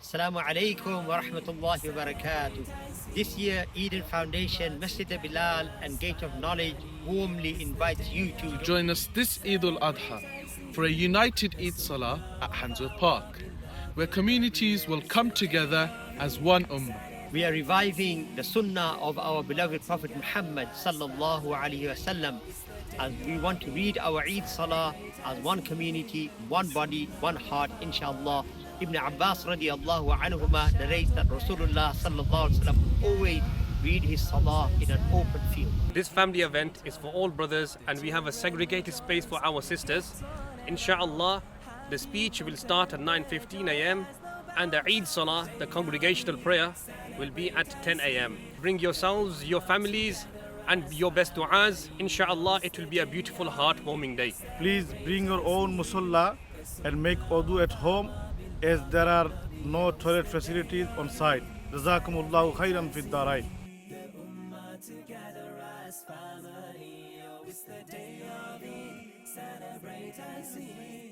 Assalamu alaikum wa rahmatullahi wa barakatuh. This year, Eden Foundation, Masjid Bilal and Gate of Knowledge warmly invites you to Join us this Eid al-Adha for a united Eid Salaah at Handsworth Park, where communities will come together as one ummah. We are reviving the sunnah of our beloved Prophet Muhammad sallallahu alaihi wasallam, as we want to read our Eid Salaah as one community, one body, one heart, inshallah. Ibn Abbas radiallahu anhuma narrates that Rasulullah sallallahu alaihi wasallam always read his Salah in an open field. This family event is for all brothers, and we have a segregated space for our sisters. Inshallah, the speech will start at 9:15 a.m. and the Eid Salah, the congregational prayer, will be at 10 a.m. Bring yourselves, your families, and your best du'as. Inshallah, it will be a beautiful, heartwarming day. Please bring your own musallah and make wudu at home, as there are no toilet facilities on site. Jazakumullahu khayran fid darain. Together as family, oh, it's the day of Eid, celebrate and sing.